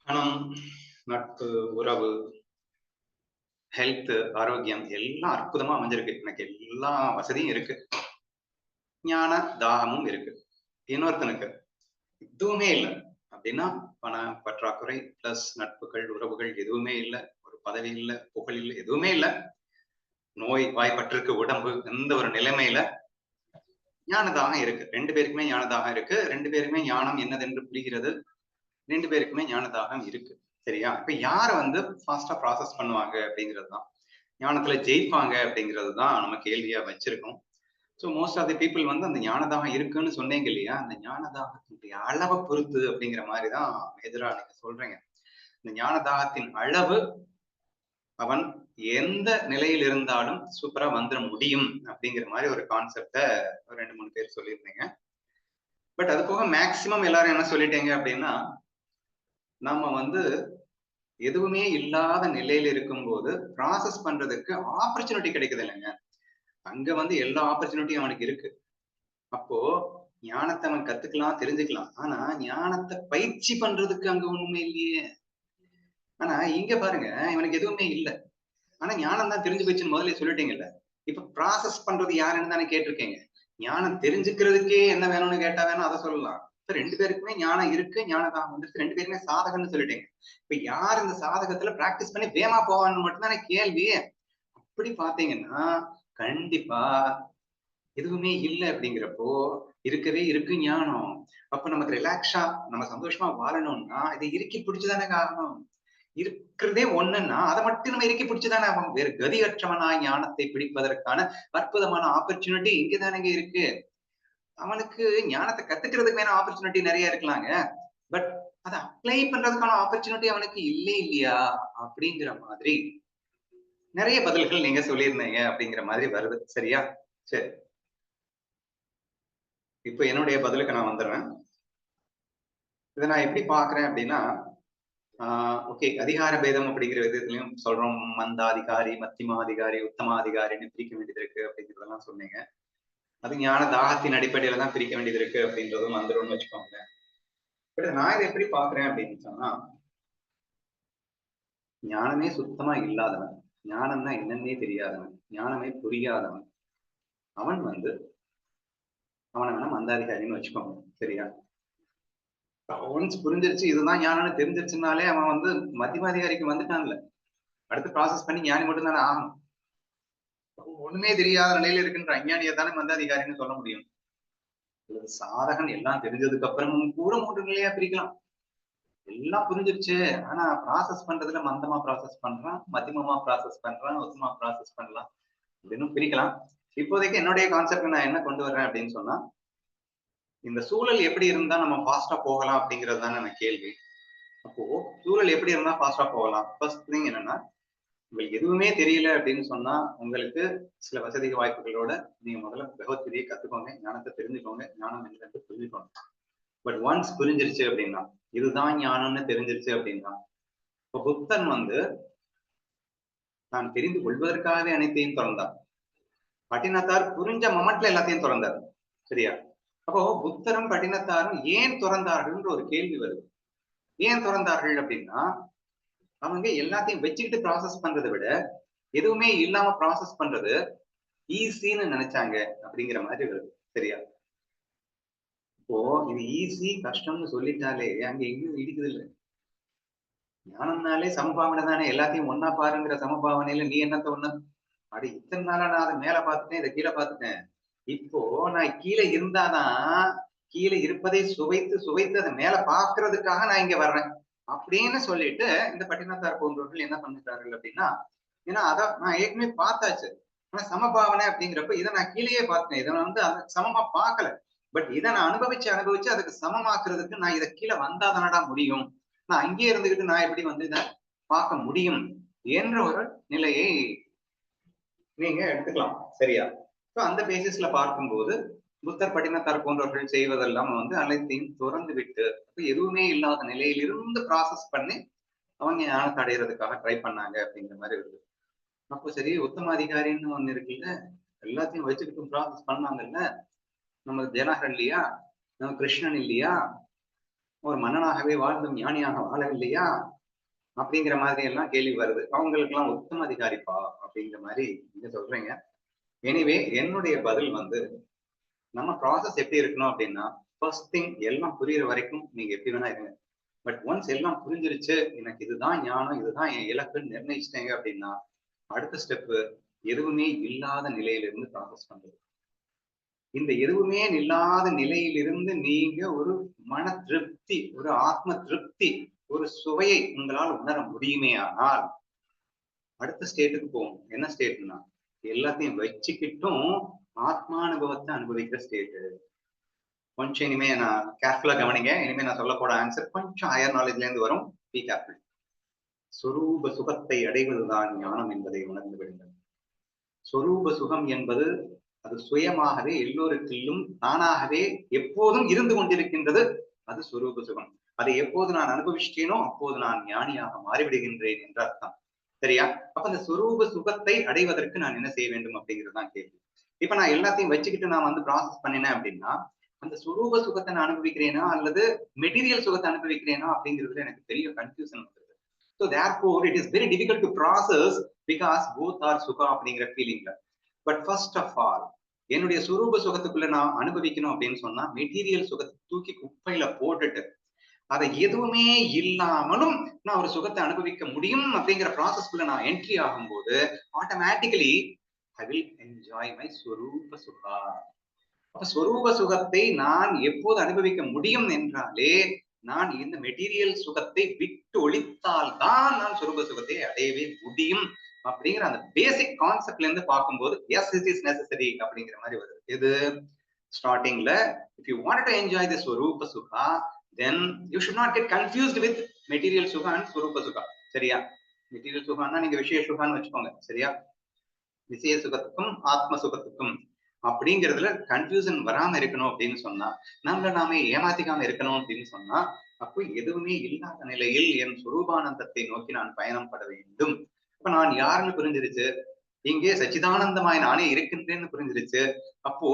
பணம், நட்பு, உறவு, ஹெல்த், ஆரோக்கியம் எல்லாம் அற்புதமா அமைஞ்சிருக்கு. எனக்கு எல்லா வசதியும் இருக்கு. ஞான தாகமும் இருக்கு. இன்னொருத்தனுக்கு எதுவுமே இல்ல அப்படின்னா, பண பற்றாக்குறை பிளஸ் நட்புகள், உறவுகள் எதுவுமே இல்ல. ஒரு பதவி இல்ல, புகழ் இல்ல, எதுவுமே இல்ல. நோய் வாய்ப்பட்டிருக்கு உடம்பு. எந்த ஒரு நிலைமையில ஞான தாகம் இருக்கு. 2 பேருக்குமே ஞான தாகம் இருக்கு. 2 பேருக்குமே ஞானம் என்னதென்று புரிகிறது. 2 பேருக்குமே ஞான தாகம் இருக்கு. சரியா? இப்ப யார வந்து ஃபாஸ்ட்டா ப்ராசஸ் பண்ணுவாங்க அப்படிங்கிறது தான். ஞானத்துல ஜெயிப்பாங்க அப்படிங்கிறது தான் நம்ம கேள்வியா வச்சிருக்கோம். So most of the people வந்து அந்த ஞானதாகம் இருக்குன்னு சொன்னீங்க இல்லையா? அந்த ஞானதாகத்தினுடைய அளவ பொறுத்து அப்படிங்கிற மாரி தான் மேஜரா நீங்க சொல்றீங்க. இந்த ஞானதாகத்தின் அளவு அவன் எந்த நிலையில் இருந்தாலும் சூப்பரா வந்துர முடியும் அப்படிங்கிற மாரி ஒரு கான்செப்ட்ட ஒரு 2, 3 பேர் சொல்லியிருந்தீங்க. பட் அது போக மேக்ஸிமம் எல்லாரும் என்ன சொல்லிட்டீங்க அப்படின்னா, நம்ம வந்து எதுவுமே இல்லாத நிலையில இருக்கும்போது ப்ராசஸ் பண்றதுக்கு ஆப்பர்ச்சுனிட்டி கிடைக்குது இல்லைங்க. அங்க வந்து எல்லா ஆப்பர்ச்சுனிட்டியும் அவனுக்கு இருக்கு. அப்போ ஞானத்த அவன் கத்துக்கலாம், தெரிஞ்சுக்கலாம். ஆனா ஞானத்த பயிற்சி பண்றதுக்கு அங்க ஒண்ணுமே இல்லையே. ஆனா இங்க பாருங்க, இவனுக்கு எதுவுமே இல்ல. ஆனா ஞானம் தான் தெரிஞ்சு போச்சுன்னு முதல்லயே சொல்லிட்டீங்கல்ல. இப்ப ப்ராசஸ் பண்றது யாருன்னு தானே கேட்டிருக்கீங்க. ஞானம் தெரிஞ்சுக்கிறதுக்கே என்ன வேணும்னு கேட்டா வேணா அத சொல்லலாம். இப்ப 2 பேருக்குமே ஞானம் இருக்கு, ஞானதாகம் வந்துருச்சு. 2 பேருமே சாதகன்னு சொல்லிட்டீங்க. இப்ப யார் இந்த சாதகத்துல பிராக்டிஸ் பண்ணி வேகமா போவான்னு மட்டும் தானே கேள்வி. அப்படி பார்த்தீங்கன்னா, கண்டிப்பா எதுவுமே இல்ல அப்படிங்கிறப்போ, இருக்கவே இருக்கு ஞானம். அப்ப நமக்கு ரிலாக்ஸா நம்ம சந்தோஷமா வாழணும்னா, இத இறுக்கி பிடிச்சு தானேங்க ஆகணும். இருக்கிறதே ஒண்ணுன்னா, அத மட்டும் நம்ம இறுக்கி பிடிச்சு தானே ஆகணும். வேறு கதியற்றவனாய் ஞானத்தை பிடிப்பதற்கான அற்புதமான ஆப்பர்ச்சுனிட்டி இங்க தானேங்க இருக்கு. அவனுக்கு ஞானத்த கத்துக்கிறதுக்கு வேணா ஆப்பர்ச்சுனிட்டி நெறைய இருக்கலாங்க. பட் அத அப்ளை பண்றதுக்கான ஆப்பர்ச்சுனிட்டி அவனுக்கு இல்லையா? அப்படிங்கிற மாதிரி நெறைய பதில்கள் நீங்க சொல்லியிருந்தீங்க அப்படிங்கிற மாதிரி வருது. சரியா? சரி. இப்ப என்னுடைய பதிலுக்கு நான் வந்துர்றேன். இத நான் எப்படி பார்க்கிறேன் அப்படின்னா, ஓகே அதிகார பேதம் அப்படிங்கிற விதத்திலயும் சொல்றோம். மந்தாதிகாரி, மத்தியமாதிகாரி, உத்தமாதிகாரின்னு பிரிக்க வேண்டியது இருக்கு அப்படிங்கிறதெல்லாம் சொன்னீங்க. அது ஞான தாகத்தின் அடிப்படையில தான் பிரிக்க வேண்டியது இருக்கு அப்படின்றதும் வந்துரும்னு வச்சுக்கோங்களேன். பட் நான் இத எப்படி பார்க்கிறேன் அப்படின்னு சொன்னா, ஞானமே சுத்தமா இல்லாதவன், ஞானம்னா என்னன்னே தெரியாதவன், ஞானமே புரியாதவன், அவன் வந்து அவன வேணா மந்தாதிகாரின்னு வச்சுக்கோங்க. சரியா? ஒன்ஸ் புரிஞ்சிருச்சு இதுதான் ஞானம்னு தெரிஞ்சிருச்சுனாலே அவன் வந்து மத்தியமாதிகாரிக்கு வந்துட்டான்ல. அடுத்து ப்ராசஸ் பண்ணி ஞானி மட்டும் தானே ஆகணும். ஒண்ணுமே தெரியாத நிலையில இருக்கின்ற அஞ்ஞானிய தானே மந்தாதிகாரின்னு சொல்ல முடியும். அல்லது சாதகன் எல்லாம் தெரிஞ்சதுக்கு அப்புறமும் கூட 3 நிலையா பிரிக்கலாம். எல்லாம் புரிஞ்சிருச்சு. ஆனா ப்ராசஸ் பண்றதுல மந்தமா ப்ராசஸ் பண்றான், மத்தியமமா ப்ராசஸ் பண்றான், உத்தமா ப்ராசஸ் பண்ணலாம் அப்படின்னு பிரிக்கலாம். இப்போதைக்கு என்னுடைய கான்செப்ட் நான் என்ன கொண்டு வர்றேன் அப்படின்னு சொன்னா, இந்த சூழல் எப்படி இருந்தா நம்ம ஃபாஸ்ட்டா போகலாம் அப்படிங்கிறது தானே எனக்கு கேள்வி. அப்போ சூழல் எப்படி இருந்தா ஃபாஸ்ட்டா போகலாம்? ஃபர்ஸ்ட் திங் என்னன்னா, உங்களுக்கு எதுவுமே தெரியல அப்படின்னு சொன்னா, உங்களுக்கு சில வசதி வாய்ப்புகளோட நீங்க முதல்ல பகவத்கீதையை கத்துக்கோங்க. ஞானத்த தெரிஞ்சுக்கோங்க. ஞானம் என்னன்னு புரிஞ்சுக்கோங்க. பட் ஒன்ஸ் புரிஞ்சிருச்சு அப்படின்னா, இதுதான் ஞானம்னு தெரிஞ்சிருச்சு அப்படின்னா, இப்ப புத்தன் வந்து தான் தெரிந்து கொள்வதற்காகவே அனைத்தையும் துறந்தார். பட்டினத்தார் புரிஞ்ச மொமெண்ட்ல எல்லாத்தையும் துறந்தார். சரியா? அப்போ புத்தரும் பட்டினத்தாரும் ஏன் துறந்தார்கள்ன்ற ஒரு கேள்வி வருது. ஏன் துறந்தார்கள் அப்படின்னா, அவங்க எல்லாத்தையும் வச்சுக்கிட்டு ப்ராசஸ் பண்றதை விட, எதுவுமே இல்லாம ப்ராசஸ் பண்றது ஈஸின்னு நினைச்சாங்க அப்படிங்கிற மாதிரி வருது. சரியா? இப்போ இது ஈஸி, கஷ்டம்னு சொல்லிட்டாலே அங்க எங்கேயும் இடிக்குது இல்ல. ஞானம்னாலே சமபாவனை தானே. எல்லாத்தையும் ஒண்ணா பாருங்கிற சமபாவனையில நீ என்னத்த ஒண்ணு? அட இத்தன நாளா நான் அத மேல பார்த்துட்டேன், இத கீழ பார்த்துட்டேன். இப்போ நான் கீழ இருந்தாதான், கீழ இருப்பதை சுவைத்து, சுவைத்து அத மேல பார்க்கிறதுக்காக நான் இங்க வர்றேன். அப்படின்னு சொல்லிட்டு இந்த பட்டினத்தார் போன்றவர்கள் என்ன பண்ணிட்டார்கள் அப்படின்னா, ஏன்னா அத நான் ஏற்கனவே பார்த்தாச்சு. ஆனா சமபாவனை அப்படிங்கிறப்ப இத நான் கீழயே பார்த்தேன். இத நான் வந்து அத சமமா பார்க்கல. பட் இத நான் அனுபவிச்சு, அனுபவிச்சு அதுக்கு சமமாக்குறதுக்கு நான் இத கீழ வந்தா தானடா முடியும். நான் அங்கேயே இருந்துகிட்டு நான் எப்படி வந்து இத பார்க்க முடியும்? என்ற ஒரு நிலையை நீங்க எடுத்துக்கலாம். சரியா? சோ அந்த பேசிஸ்ல பார்க்கும்போது, புத்தர், பட்டினத்தார் போன்றவர்கள் செய்வதெல்லாம் வந்து அனைத்தையும் துறந்து விட்டு, அப்ப எதுவுமே இல்லாத நிலையிலிருந்து ப்ராசஸ் பண்ணி, அவங்க ஞானத்த அடையறதுக்காக ட்ரை பண்ணாங்க அப்படிங்கிற மாரி வருது. அப்போ சரி உத்தம அதிகாரின்னு ஒண்ணு இருக்குல்ல, எல்லாத்தையும் வச்சுக்கிட்டு ப்ராசஸ் பண்ணாங்கல்ல, நம்ம தினகரன் இல்லையா? நம்ம கிருஷ்ணன் இல்லையா? ஒரு மன்னனாகவே வாழ்ந்தும் ஞானியாக வாழவில்லையா அப்படிங்கிற மாதிரி எல்லாம் கேள்வி வருது. அவங்களுக்கு எல்லாம் உத்தம அதிகாரிப்பா அப்படிங்கிற மாதிரி நீங்க சொல்றீங்க. எனிவே என்னுடைய பதில் வந்து, நம்ம ப்ராசஸ் எப்படி இருக்கணும் அப்படின்னா, ஃபர்ஸ்ட் திங் எல்லாம் புரியுற வரைக்கும் நீங்க எப்படி வேணா இருங்க. பட் ஒன்ஸ் எல்லாம் புரிஞ்சிருச்சு, எனக்கு இதுதான் ஞானம், இதுதான் என் இலக்குன்னு நிர்ணயிச்சிட்டேங்க அப்படின்னா, அடுத்த ஸ்டெப் எதுவுமே இல்லாத நிலையிலிருந்து ப்ராசஸ் பண்றது. இந்த எதுவுமே இல்லாத நிலையிலிருந்து நீங்க ஒரு மன திருப்தி, ஒரு ஆத்ம திருப்தி, ஒரு சுவையை உங்களால் உணர முடியுமே ஆனால் அடுத்த ஸ்டேட்டுக்கு போகும். என்ன ஸ்டேட்னா, எல்லாத்தையும் வச்சுக்கிட்டும் ஆத்மானுபவத்தை அனுபவிக்கிற ஸ்டேட். கொஞ்சம் இனிமே நான் கேர்ஃபுல்லா கவனிங்க. இனிமே நான் சொல்ல போற ஆன்சர் கொஞ்சம் ஹையர் நாலேஜ்ல இருந்து வரும். Be careful. சொரூப சுகத்தை அடைவதுதான் ஞானம் என்பதை உணர்ந்து விடுங்கள். சொரூப சுகம் என்பது அது சுயமாகவே எல்லோருக்குள்ளும் தானாகவே எப்போதும் இருந்து கொண்டிருக்கின்றது. அது சொரூப சுகம். அதை எப்போது நான் அனுபவிச்சிட்டேனோ அப்போது நான் ஞானியாக மாறிவிடுகின்றேன் என்ற அர்த்தம். சரியா? அப்ப அந்த சொரூப சுகத்தை அடைவதற்கு நான் என்ன செய்ய வேண்டும் அப்படிங்கிறது தான் கேள்வி. இப்ப நான் எல்லாத்தையும் வச்சுக்கிட்டு நான் வந்து ப்ராசஸ் பண்ணினேன் அப்படின்னா, அந்த சொரூப சுகத்தை நான் அனுபவிக்கிறேனா அல்லது மெட்டீரியல் சுகத்தை அனுபவிக்கிறேனா அப்படிங்கிறதுல எனக்கு பெரிய கன்ஃபியூஷன் வருது. So therefore it is very difficult to process because both are sukha அப்படிங்கிற ஃபீலிங்ல. பட் ஃபர்ஸ்ட் ஆஃப் ஆல் என்னுடைய சுரூப சுகத்துக்குள்ள நான் அனுபவிக்கணும் அப்படின்னு சொன்னா மெட்டீரியல் சுகத்தை தூக்கி குப்பையில போட்டுட்டு அதை எதுவுமே இல்லாமலும் நான் ஒரு சுகத்தை அனுபவிக்க முடியும் அப்படிங்கிற ப்ராசஸ்க்குள்ள நான் என்ட்ரி ஆகும்போது automatically I will enjoy my ஸ்வரூப சுகா. அப்ப ஸ்வரூப சுகத்தை நான் எப்போது அனுபவிக்க முடியும் என்றாலே நான் இந்த மெட்டீரியல் சுகத்தை விட்டு ஒழித்தால் தான் நான் ஸ்வரூப சுகத்தை அடையவே முடியும் அப்படிங்கிற அந்த பேசிக் கான்செப்ட்ல இருந்து பார்க்கும்போது எஸ் இட் இஸ் நெசசரி அப்படிங்கிற மாதிரி வருது. இது ஸ்டார்டிங்ல if you want to enjoy the Swarup Suga then you should not get confused with material sukha and swarupa sukha. சரியா? மெட்டீரியல் சுகான்னா நீங்க விஷய சுகான்னு வச்சுக்கோங்க. சரியா? விஷய சுகத்துக்கும் ஆத்ம சுகத்துக்கும் அப்படிங்கிறதுல கன்ஃபியூசன் வராம இருக்கணும் அப்படின்னு சொன்னா, நம்மள நாமே ஏமாத்திக்காம இருக்கணும் அப்படின்னு சொன்னா, அப்போ எதுவுமே இல்லாத நிலையில் என் சுரூபானந்தத்தை நோக்கி நான் பயணம் பட வேண்டும். அப்ப நான் யாருன்னு புரிஞ்சிருச்சு, இங்கே சச்சிதானந்தமாய் நானே இருக்கின்றேன்னு புரிஞ்சிருச்சு. அப்போ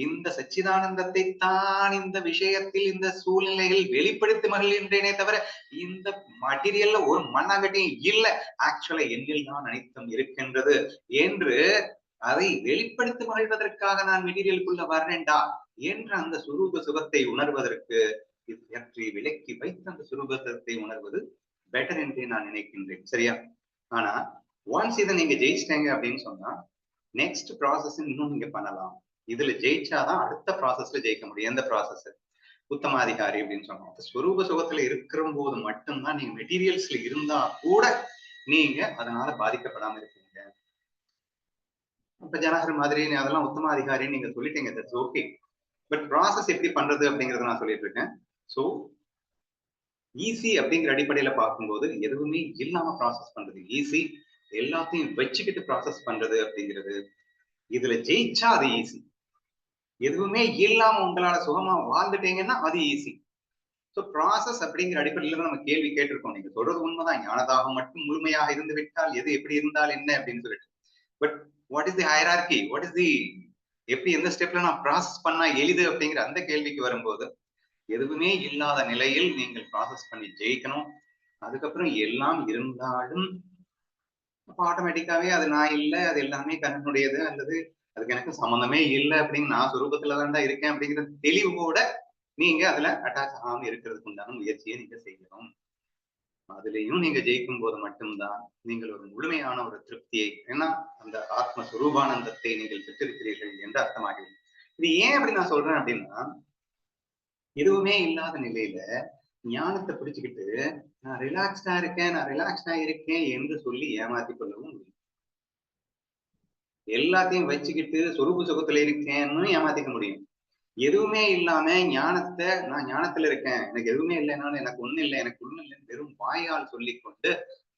இந்த சச்சிதானந்தத்தை தான் இந்த விஷயத்தில் இந்த சூழ்நிலையில் வெளிப்படுத்தி மகிழ்கின்றேனே தவிர இந்த மெட்டீரியல்ல ஒரு மண்ணாங்கட்டியும் இல்ல, ஆக்சுவலா என்னில் தான் அனைத்தும் இருக்கின்றது என்று அதை வெளிப்படுத்தி மகிழ்வதற்காக நான் மெட்டீரியலுக்குள்ள வர்றேன்டா என்ற அந்த சுரூப சுகத்தை உணர்வதற்கு பற்றி விலக்கி வைத்த அந்த சுரூபத்தை உணர்வது பெட்டர் என்றே நான் நினைக்கின்றேன். சரியா? ஆனா ஒன்ஸ் இதை நீங்க ஜெயிச்சிட்டீங்க அப்படின்னு சொன்னா நெக்ஸ்ட் ப்ராசஸ் இன்னும் நீங்க பண்ணலாம். இதுல ஜெயிச்சாதான் அடுத்த ப்ராசஸ்ல ஜெயிக்க முடியும். எந்த ப்ராசஸ்? உத்தமாதிகாரி அப்படின்னு சொன்னோம். ஸ்வரூப சுகத்துல இருக்கிற போது மட்டும்தான் நீங்க மெட்டீரியல்ஸ்ல இருந்தா கூட நீங்க அதனால பாதிக்கப்படாம இருக்கீங்க. இப்ப ஜனகர் மாதிரி அதெல்லாம் உத்தமாதிகாரின்னு நீங்க சொல்லிட்டீங்க, தட்ஸ் ஓகே. பட் ப்ராசஸ் எப்படி பண்றது அப்படிங்கறத நான் சொல்லிட்டு இருக்கேன். சோ ஈஸி அப்படிங்கிற அடிப்படையில பார்க்கும்போது எதுவுமே இல்லாம ப்ராசஸ் பண்றது ஈஸி, எல்லாத்தையும் வச்சுக்கிட்டு ப்ராசஸ் பண்றது அப்படிங்கிறது இதுல ஜெயிச்சா அது ஈஸி. எதுவுமே இல்லாம உங்களால சுகமா வாழ்ந்துட்டீங்கன்னா அது ஈஸி. சோ ப்ராசஸ் அப்படிங்கிற அடிப்படையில நம்ம கேள்வி கேட்டிருக்கோம். நீங்க சொல்றது உண்மைதான், ஞானதாகம் மட்டும் முழுமையாக இருந்து விட்டால் எது எப்படி இருந்தால் என்ன அப்படின்னு சொல்லிட்டு. But what is the hierarchy, what is the எப்படி எந்த ஸ்டெப்ல நான் ப்ராசஸ் பண்ணா எளிது அப்படிங்கிற அந்த கேள்விக்கு வரும்போது எதுவுமே இல்லாத நிலையில் நீங்கள் ப்ராசஸ் பண்ணி ஜெயிக்கணும். அதுக்கப்புறம் எல்லாம் இருந்தாலும் அப்ப ஆட்டோமேட்டிக்காவே அது நான் இல்லை, அது எல்லாமே கண்ணனுடையது அல்லது அதுக்கு எனக்கு சம்மந்தமே இல்லை அப்படின்னு நான் சுரூபத்துல தான்டா இருக்கேன் அப்படிங்கிற தெளிவோட நீங்க அதுல அட்டாச் ஆகாம இருக்கிறதுக்கு உண்டான முயற்சியை நீங்க செய்யணும். அதுலயும் நீங்க ஜெயிக்கும் போது மட்டும்தான் நீங்கள் ஒரு முழுமையான ஒரு திருப்தியை, ஏன்னா அந்த ஆத்ம சுரூபானந்தத்தை நீங்கள் பெற்றிருக்கிறீர்கள் என்று அர்த்தமாகிறது. இது ஏன் அப்படி நான் சொல்றேன் அப்படின்னா, எதுவுமே இல்லாத நிலையில ஞானத்தை பிடிச்சுக்கிட்டு நான் ரிலாக்ஸ்டா இருக்கேன், நான் ரிலாக்ஸ்டா இருக்கேன் என்று சொல்லி ஏமாத்திக் கொள்ளவும் முடியும். எல்லாத்தையும் வச்சுக்கிட்டு சொரூப சுகத்துல இருக்கேன்னு ஏமாத்திக்க முடியும். எதுவுமே இல்லாம ஞானத்தை நான் ஞானத்துல இருக்கேன், எனக்கு எதுவுமே இல்லைனாலும் எனக்கு ஒண்ணு இல்லை, எனக்கு ஒண்ணு இல்லை வெறும் வாயால் சொல்லிக்கொண்டு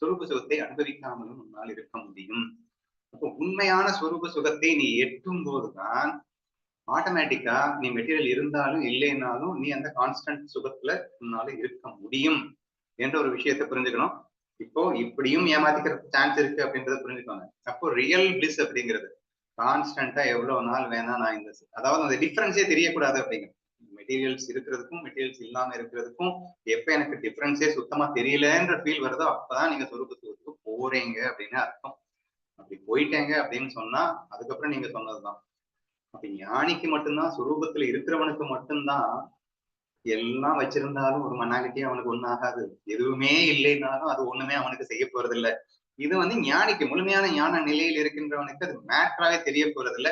சொரூப சுகத்தை அனுபவிக்காமலும் உன்னால் இருக்க முடியும். அப்போ உண்மையான சொரூப சுகத்தை நீ எட்டும் போதுதான் ஆட்டோமேட்டிக்கா நீ மெட்டீரியல் இருந்தாலும் இல்லைன்னாலும் நீ அந்த கான்ஸ்டன்ட் சுகத்துல உன்னால இருக்க முடியும் என்ற ஒரு விஷயத்த புரிஞ்சுக்கணும். இப்போ இப்படியும் ஏமாத்திக்கிற சான்ஸ் இருக்கு அப்படின்றத புரிஞ்சுக்கோங்க. அப்போ ரியல் பிளிஸ் அப்படிங்கிறது கான்ஸ்டன்டா எவ்வளவு நாள் வேணா நான் இந்த, அதாவது அந்த டிஃபரன்ஸே தெரியக்கூடாது அப்படிங்கிறது. மெட்டீரியல்ஸ் இருக்கிறதுக்கும் மெட்டீரியல்ஸ் இல்லாம இருக்கிறதுக்கும் எப்ப எனக்கு டிஃபரன்ஸே சுத்தமா தெரியலன்ற ஃபீல் வருதோ அப்பதான் நீங்க சொரூபத்துக்கு போறீங்க அப்படின்னு அர்த்தம். அப்படி போயிட்டேங்க அப்படின்னு சொன்னா அதுக்கப்புறம் நீங்க சொன்னதுதான். அப்ப ஞானிக்கு மட்டும்தான், சுரூபத்துல இருக்கிறவனுக்கு மட்டும்தான் எல்லாம் வச்சிருந்தாலும் ஒரு மண்ணாகட்டியே அவனுக்கு ஒண்ணு ஆகாது. எதுவுமே இல்லைன்னாலும் அது ஒண்ணுமே அவனுக்கு செய்ய போறது இல்ல. இது ஞானிக்கு, முழுமையான ஞான நிலையில் இருக்கின்றவனுக்கு அது மேட்டராவே தெரிய போறது இல்ல.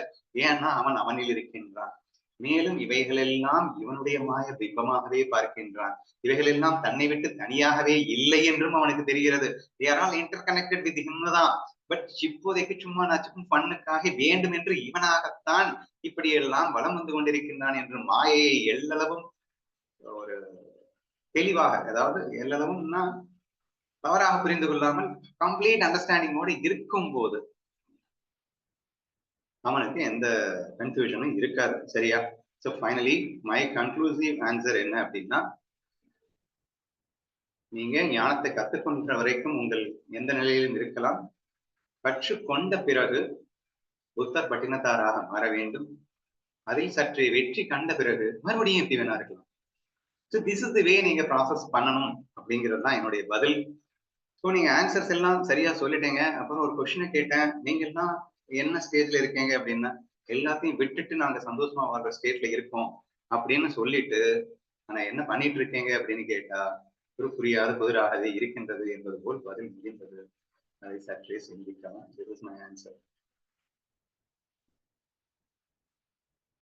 ஏன்னா அவன் அவனில் இருக்கின்றான். மேலும் இவைகளெல்லாம் இவனுடைய மாய பிம்பமாகவே பார்க்கின்றான். இவைகளெல்லாம் தன்னை விட்டு தனியாகவே இல்லை என்றும் அவனுக்கு தெரிகிறது. they are all interconnected with him தான். பட் இப்போதைக்கு சும்மா நாச்சுக்கும் பண்ணுக்காக வேண்டும் என்று இவனாகத்தான் இப்படியெல்லாம் வலம் வந்து கொண்டிருக்கின்றான் என்று மாயையை எல்லளவும் ஒரு தெளிவாக, அதாவது எல்லளவும்னா தவறாக புரிந்து கொள்ளாமல் கம்ப்ளீட் அண்டர்ஸ்டாண்டிங்கோடு இருக்கும் போது அவனுக்கு எந்த கன்ஃபியூஷனும் இருக்காது. சரியா? So finally my conclusive answer என்ன அப்படின்னா, நீங்க ஞானத்தை கத்துக்கொண்ட வரைக்கும் உங்கள் எந்த நிலையிலும் இருக்கலாம். கற்றுக்கொண்ட பிறகு புத்தர் பட்டினத்தாராக மாற வேண்டும். அதில் சற்று வெற்றி கண்ட பிறகு மறுபடியும் எப்படி வேணா இருக்கலாம். ஸோ திஸ் இஸ் தி வே நீங்க ப்ராசஸ் பண்ணணும் அப்படிங்கிறது தான் என்னுடைய பதில். ஸோ நீங்க ஆன்சர்ஸ் எல்லாம் சரியா சொல்லிட்டீங்க. அப்புறம் ஒரு கொஸ்டினை கேட்டேன், நீங்க எல்லாம் என்ன ஸ்டேஜ்ல இருக்கீங்க அப்படின்னா, எல்லாத்தையும் விட்டுட்டு நாங்க சந்தோஷமா வாழ்ற ஸ்டேட்ல இருக்கோம் அப்படின்னு சொல்லிட்டு, ஆனா என்ன பண்ணிட்டு இருக்கீங்க அப்படின்னு கேட்டா, ஒரு புரியாத புதிராகவே இருக்கின்றது என்பது போல் பதில் முடிந்தது. அதை சற்றே சிந்திக்கலாம். This is my answer.